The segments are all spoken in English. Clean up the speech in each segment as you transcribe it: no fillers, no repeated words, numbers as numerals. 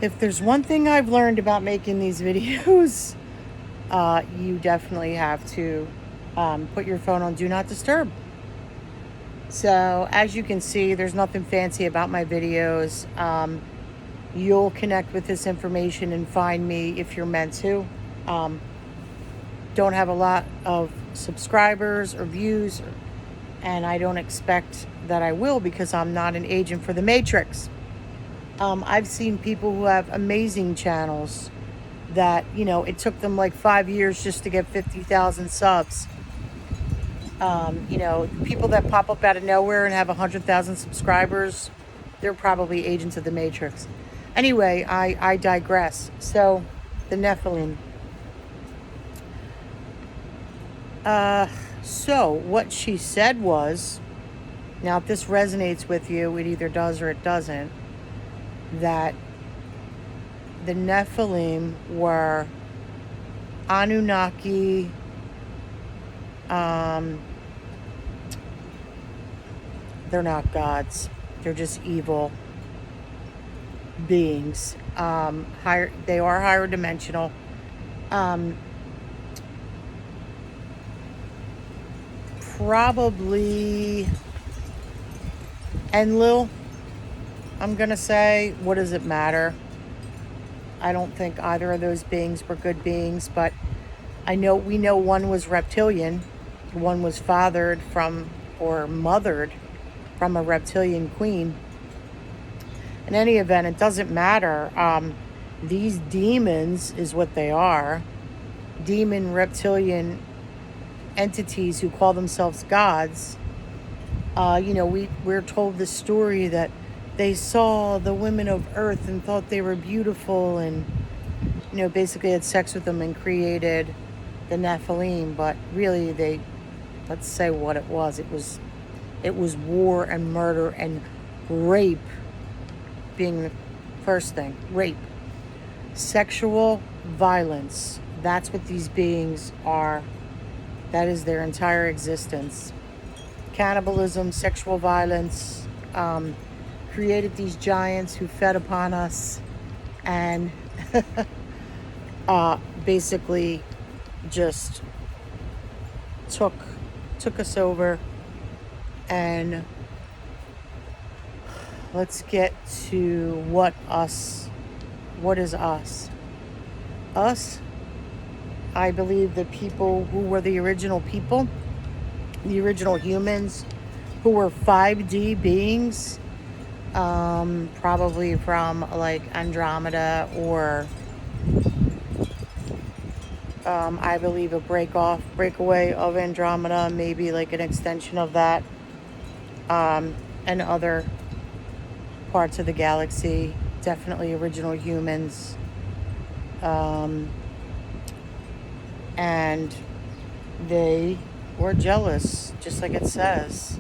If there's one thing I've learned about making these videos, you definitely have to put your phone on Do Not Disturb. So as you can see, there's nothing fancy about my videos. You'll connect with this information and find me if you're meant to. Don't have a lot of subscribers or views, and I don't expect that I will because I'm not an agent for the Matrix. I've seen people who have amazing channels that, it took them like 5 years just to get 50,000 subs. People that pop up out of nowhere and have 100,000 subscribers, they're probably agents of the Matrix. Anyway, I digress. So, the Nephilim. So, what she said was, now if this resonates with you, it either does or it doesn't, that the Nephilim were Anunnaki, they're not gods. They're just evil beings. They are higher dimensional. Probably Enlil, I'm going to say. What does it matter? I don't think either of those beings were good beings, but we know one was reptilian. One was fathered from or mothered from a reptilian queen. In any event, it doesn't matter. These demons is what they are. Demon reptilian entities who call themselves gods. We're told the story that they saw the women of earth and thought they were beautiful and, basically had sex with them and created the Nephilim. But really, let's say what it was. It was war and murder and rape being the first thing. Rape. Sexual violence. That's what these beings are. That is their entire existence. Cannibalism, sexual violence, created these giants who fed upon us and basically just took us over. And let's get to what is us. Us, I believe the people who were the original people, the original humans, who were 5D beings, probably from like Andromeda or I believe a breakaway of Andromeda, maybe like an extension of that, and other parts of the galaxy. Definitely original humans. And they were jealous, just like it says.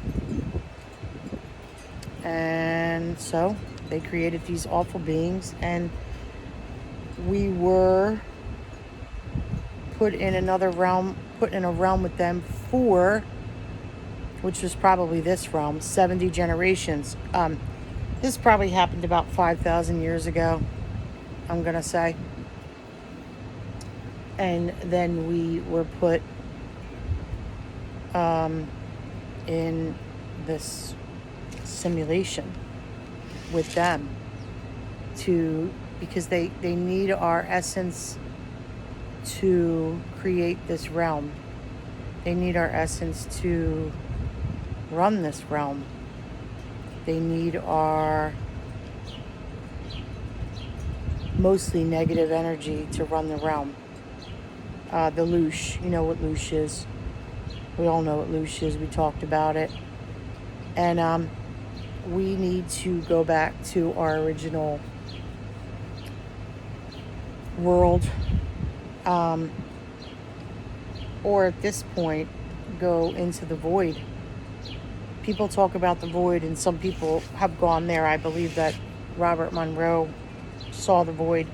And so they created these awful beings, and we were put in a realm with them which was probably this realm, 70 generations. This probably happened about 5,000 years ago, I'm gonna say. And then we were put in this simulation with them because they need our essence to create this realm. They need our essence to run this realm. They need our mostly negative energy to run the realm. The loosh, you know what loosh is. We all know what loosh is. We talked about it. And we need to go back to our original world. Or at this point, go into the void. People talk about the void, and some people have gone there. I believe that Robert Monroe saw the void.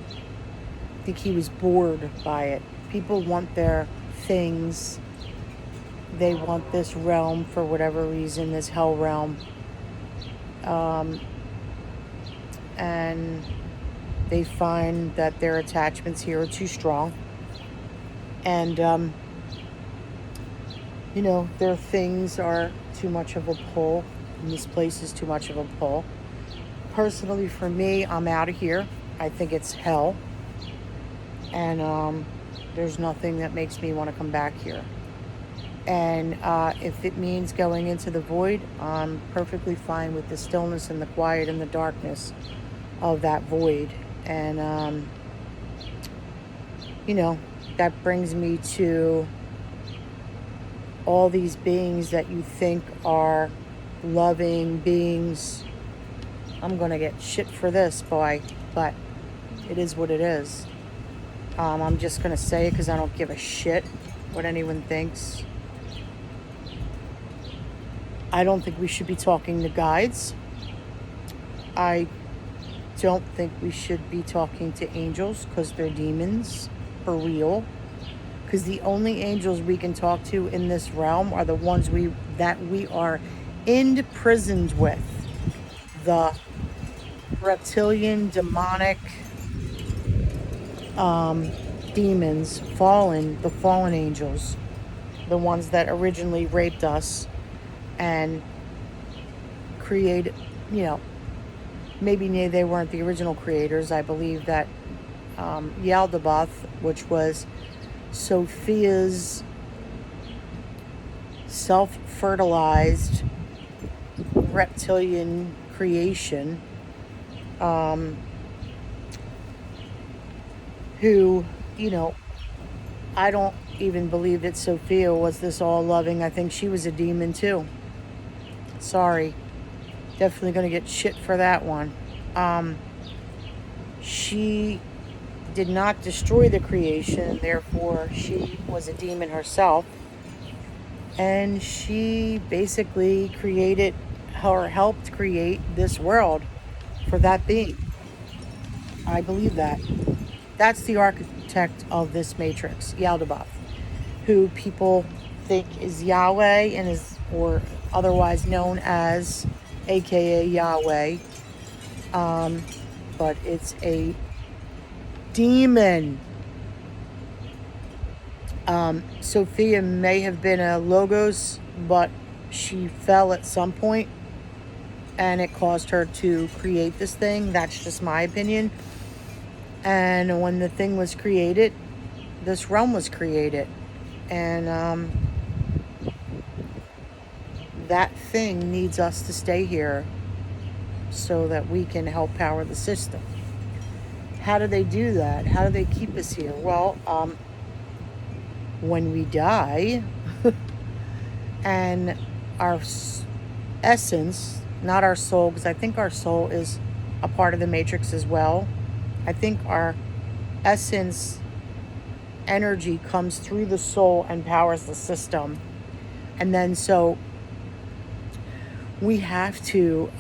I think he was bored by it. People want their things. They want this realm for whatever reason, this hell realm. And They find that their attachments here are too strong. And, their things are too much of a pull. And this place is too much of a pull. Personally, for me, I'm out of here. I think it's hell. And there's nothing that makes me want to come back here. And if it means going into the void, I'm perfectly fine with the stillness and the quiet and the darkness of that void. And, that brings me to all these beings that you think are loving beings. I'm going to get shit for this, boy, but it is what it is. I'm just going to say it because I don't give a shit what anyone thinks. I don't think we should be talking to guides. I don't think we should be talking to angels because they're demons for real. Because the only angels we can talk to in this realm are the ones that we are imprisoned with. The reptilian, demonic demons, the fallen angels, the ones that originally raped us and created, maybe they weren't the original creators. I believe that Yaldeboth, which was Sophia's self-fertilized reptilian creation, who, I don't even believe that Sophia was this all-loving. I think she was a demon too. Sorry. Definitely going to get shit for that one. She did not destroy the creation, therefore she was a demon herself. And she basically created or helped create this world for that being. I believe that. That's the architect of this matrix, Yaldeboth, who people think is Yahweh and or otherwise known as aka Yahweh. But it's a demon. Sophia may have been a logos, but she fell at some point and it caused her to create this thing. That's just my opinion. And when the thing was created, this realm was created. And that thing needs us to stay here so that we can help power the system. How do they do that? How do they keep us here? Well, when we die and our essence, not our soul, because I think our soul is a part of the matrix as well. I think our essence energy comes through the soul and powers the system. And then so we have to,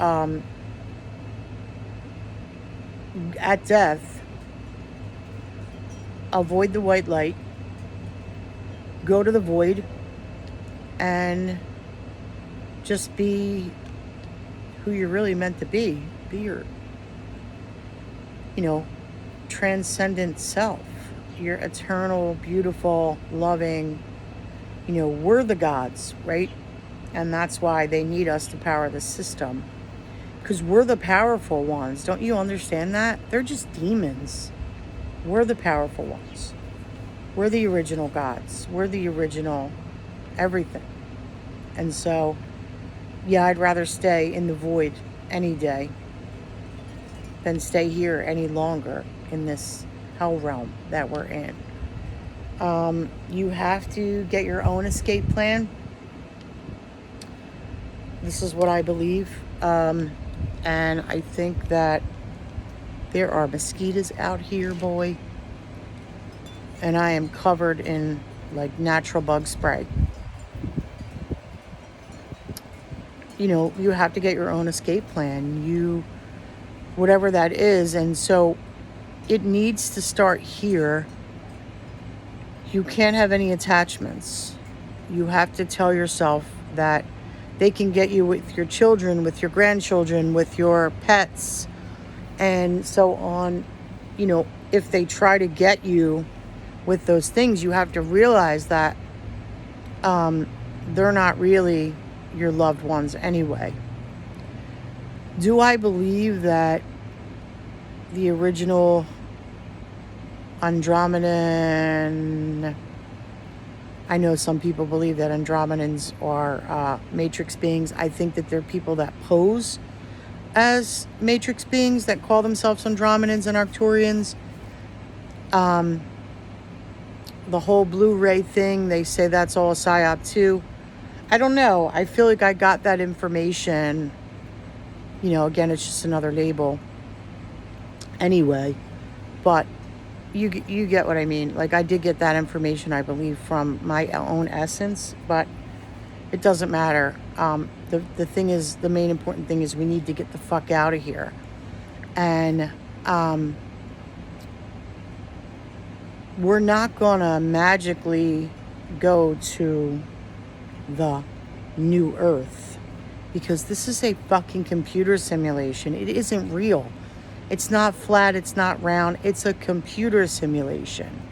at death, avoid the white light, go to the void, and just be who you're really meant to be. Be your, transcendent self, your eternal, beautiful, loving, we're the gods, right? And that's why they need us to power the system. Because we're the powerful ones. Don't you understand that? They're just demons. We're the powerful ones. We're the original gods. We're the original everything. And so, yeah, I'd rather stay in the void any day than stay here any longer in this hell realm that we're in. You have to get your own escape plan. This is what I believe. And I think that there are mosquitoes out here, boy. And I am covered in natural bug spray. You have to get your own escape plan. Whatever that is. And so it needs to start here. You can't have any attachments. You have to tell yourself that they can get you with your children, with your grandchildren, with your pets, and so on. if they try to get you with those things, you have to realize that they're not really your loved ones anyway. Do I believe that the original Andromedan, I know some people believe that Andromedans are matrix beings. I think that they're people that pose as matrix beings that call themselves Andromedans and Arcturians. The whole Blu-ray thing, they say that's all a psyop too. I don't know. I feel like I got that information. Again, it's just another label. Anyway, but you get what I mean. Like, I did get that information, I believe, from my own essence, but it doesn't matter. The thing is, the main important thing is we need to get the fuck out of here. And we're not gonna magically go to the new Earth, because this is a fucking computer simulation. It isn't real. It's not flat, it's not round, it's a computer simulation.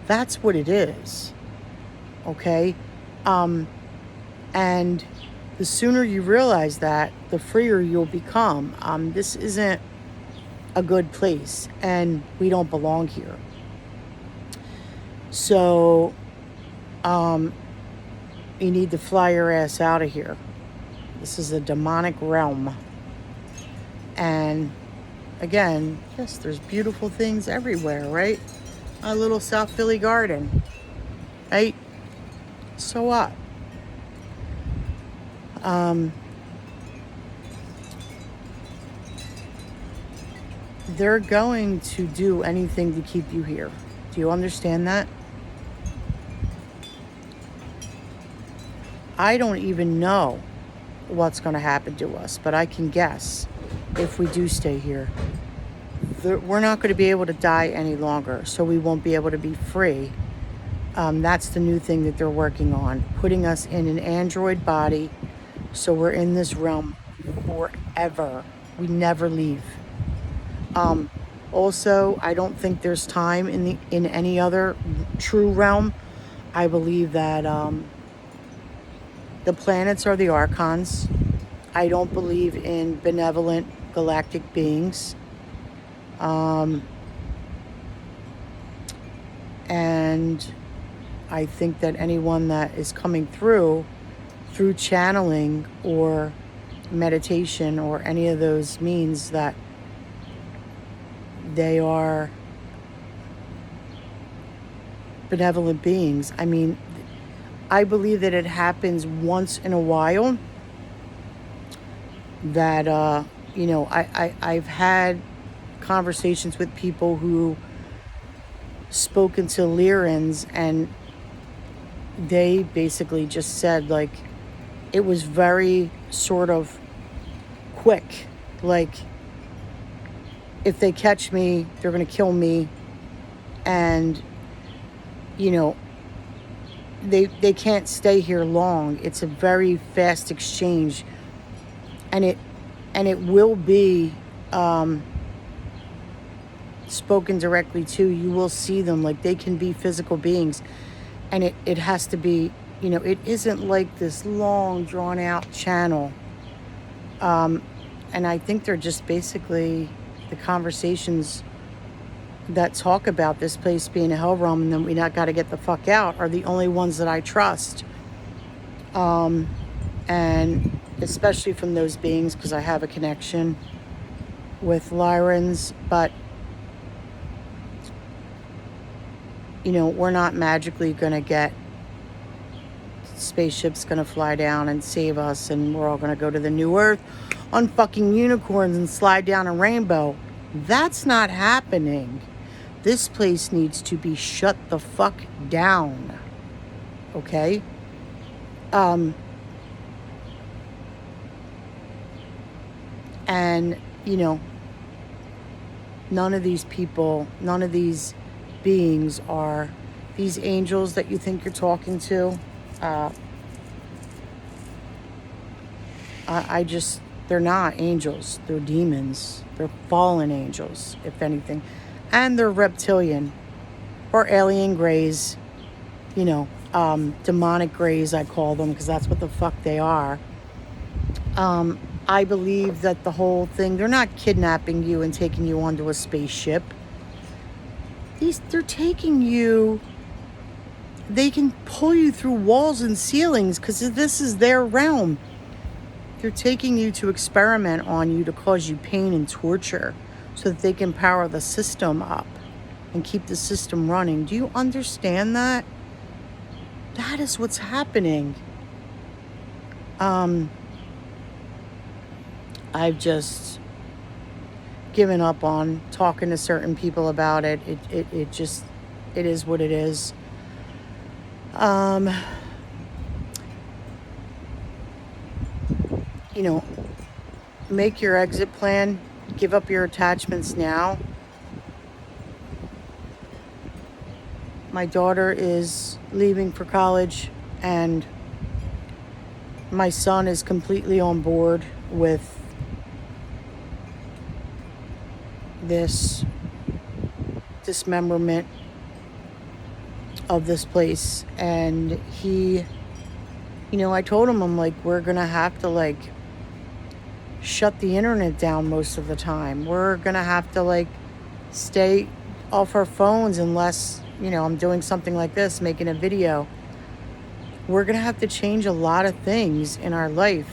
That's what it is. Okay? And the sooner you realize that, the freer you'll become. This isn't a good place, and we don't belong here. So, you need to fly your ass out of here. This is a demonic realm. And again, yes, there's beautiful things everywhere, right? A little South Philly garden, right? So what? They're going to do anything to keep you here. Do you understand that? I don't even know what's going to happen to us, but I can guess if we do stay here. We're not going to be able to die any longer, so we won't be able to be free. That's the new thing that they're working on, putting us in an android body, so we're in this realm forever. We never leave. Also, I don't think there's time in any other true realm. I believe that the planets are the archons. I don't believe in benevolent galactic beings. And I think that anyone that is coming through channeling or meditation or any of those means, that they are benevolent beings. I mean, I believe that it happens once in a while. That, I've had conversations with people who spoken to Lyrans, and they basically just said, like, it was very sort of quick. Like, if they catch me, they're going to kill me. And, they can't stay here long. It's a very fast exchange. And it will be spoken directly to. You will see them, like, they can be physical beings. And it has to be, it isn't like this long, drawn-out channel. And I think they're just basically the conversations that talk about this place being a hell realm and then we not got to get the fuck out are the only ones that I trust. And especially from those beings, because I have a connection with Lyrans. But, we're not magically going to get spaceships going to fly down and save us and we're all going to go to the new Earth on fucking unicorns and slide down a rainbow. That's not happening. This place needs to be shut the fuck down. Okay? And, none of these people, none of these beings are these angels that you think you're talking to. They're not angels. They're demons. They're fallen angels, if anything. and they're reptilian or alien grays, you know, demonic grays, I call them, because that's what the fuck they are. I believe that the whole thing, they're not kidnapping you and taking you onto a spaceship. They're taking you, they can pull you through walls and ceilings because this is their realm. They're taking you to experiment on you to cause you pain and torture so that they can power the system up and keep the system running. Do you understand that? That is what's happening. I've just given up on talking to certain people about it. It just, it is what it is. You know, make your exit plan. Give up your attachments now. My daughter is leaving for college, and my son is completely on board with this dismemberment of this place. And he, you know, I told him, I'm like, we're gonna have to like shut the internet down most of the time. We're gonna have to like stay off our phones unless, you know, I'm doing something like this, making a video. We're gonna have to change a lot of things in our life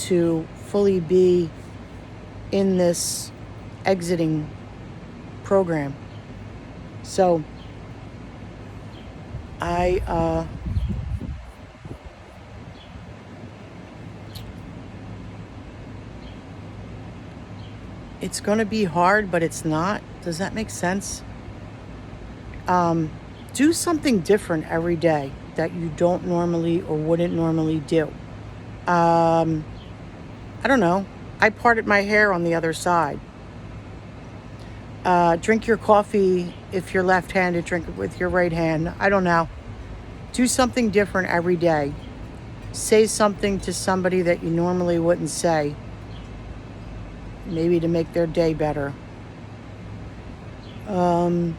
to fully be in this exiting program. So it's going to be hard, but it's not. Does that make sense? Do something different every day that you don't normally or wouldn't normally do. I don't know. I parted my hair on the other side. Drink your coffee if you're left-handed, drink it with your right hand. I don't know. Do something different every day. Say something to somebody that you normally wouldn't say. Maybe to make their day better. Go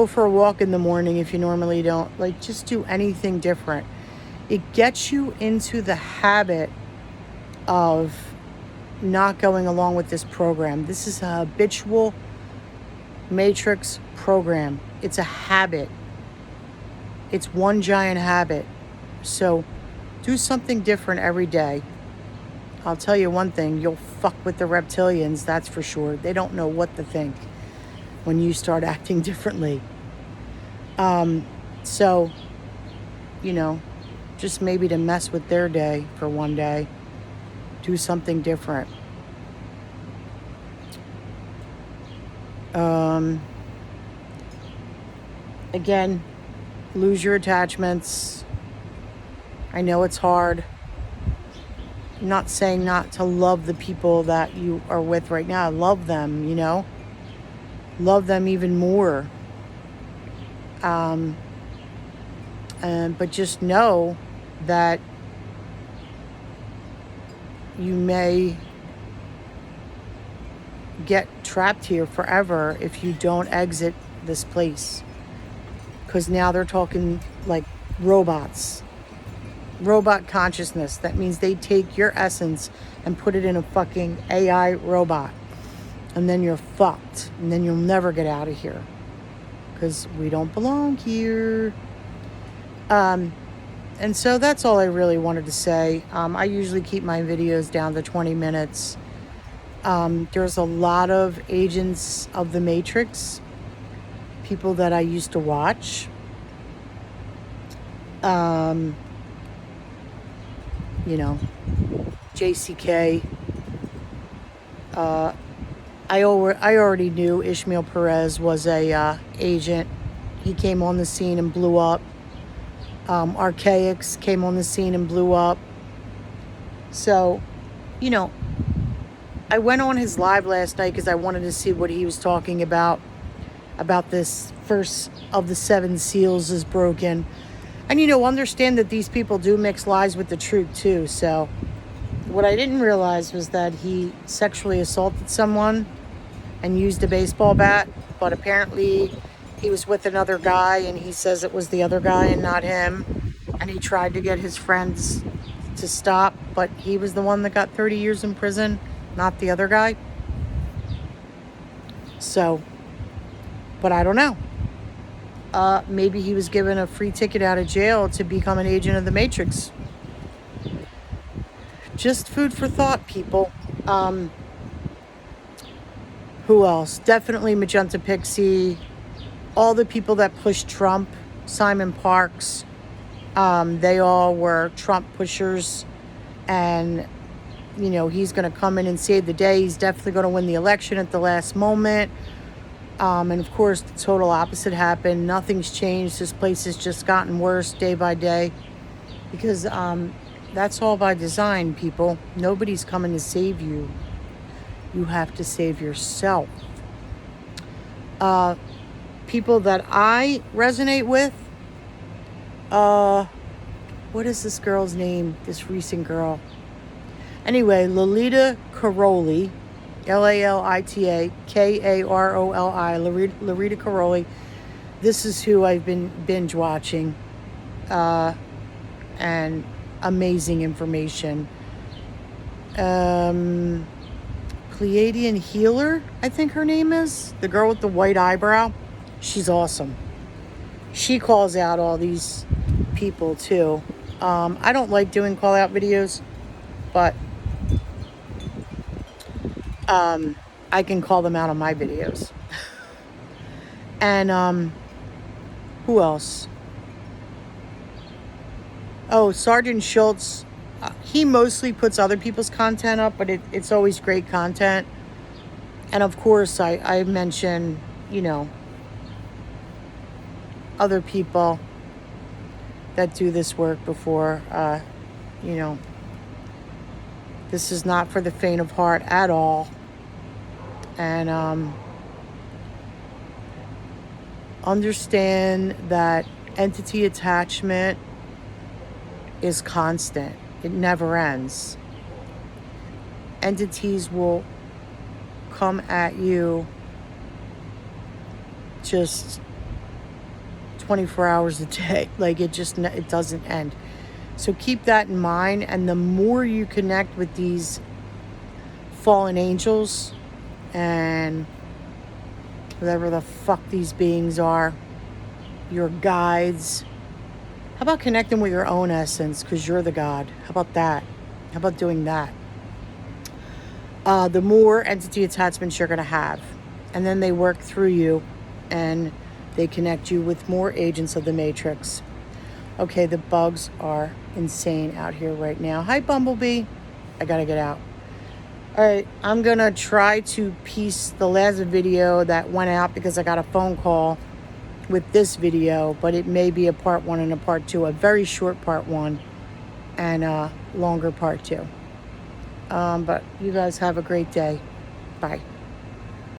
for a walk in the morning if you normally don't. Like, just do anything different. It gets you into the habit of not going along with this program. This is a habitual matrix program. It's a habit. It's one giant habit. So do something different every day. I'll tell you one thing, you'll fuck with the reptilians, that's for sure. They don't know what to think when you start acting differently. So, you know, just maybe to mess with their day for one day, do something different. Again, lose your attachments. I know it's hard. I'm not saying not to love the people that you are with right now. Love them, you know. Love them even more. But just know that you may get trapped here forever if you don't exit this place. Because now they're talking like robots. Robot consciousness. That means they take your essence and put it in a fucking AI robot. And then you're fucked. And then you'll never get out of here. Because we don't belong here. And so that's all I really wanted to say. I usually keep my videos down to 20 minutes. There's a lot of agents of the Matrix. People that I used to watch. You know, JCK. I already knew Ishmael Perez was a agent. He came on the scene and blew up. Archaics came on the scene and blew up. So, you know, I went on his live last night because I wanted to see what he was talking about this first of the 7 seals is broken. And, you know, understand that these people do mix lies with the truth, too. So what I didn't realize was that he sexually assaulted someone and used a baseball bat, but apparently he was with another guy and he says it was the other guy and not him. And he tried to get his friends to stop, but he was the one that got 30 years in prison, not the other guy. So, but I don't know. Maybe he was given a free ticket out of jail to become an agent of the Matrix. Just food for thought, people. Who else? Definitely Magenta Pixie. All the people that pushed Trump, Simon Parks, they all were Trump pushers. And, you know, he's going to come in and save the day. He's definitely going to win the election at the last moment. And of course, the total opposite happened. Nothing's changed. This place has just gotten worse day by day. Because that's all by design, people. Nobody's coming to save you. You have to save yourself. People that I resonate with. What is this girl's name? This recent girl. Anyway, Lalita Karoli. Lalita Karoli. Lalita Karoli. This is who I've been binge watching. And amazing information. Pleiadian Healer, I think her name is. The girl with the white eyebrow. She's awesome. She calls out all these people too. I don't like doing call out videos, but I can call them out on my videos. And who else? Oh, Sergeant Schultz. He mostly puts other people's content up, but it's always great content. And of course, I mention, you know, other people that do this work before. You know, this is not for the faint of heart at all. And understand that entity attachment is constant. It never ends. Entities will come at you just 24 hours a day. Like it doesn't end. So keep that in mind. And the more you connect with these fallen angels and whatever the fuck these beings are, your guides. How about connecting with your own essence because you're the God? How about that? How about doing that? The more entity attachments you're going to have. And then they work through you and they connect you with more agents of the Matrix. Okay, the bugs are insane out here right now. Hi, Bumblebee. I got to get out. All right, I'm going to try to piece the last video that went out because I got a phone call with this video, but it may be a part 1 and a part 2, a very short part 1 and a longer part 2. But you guys have a great day. Bye.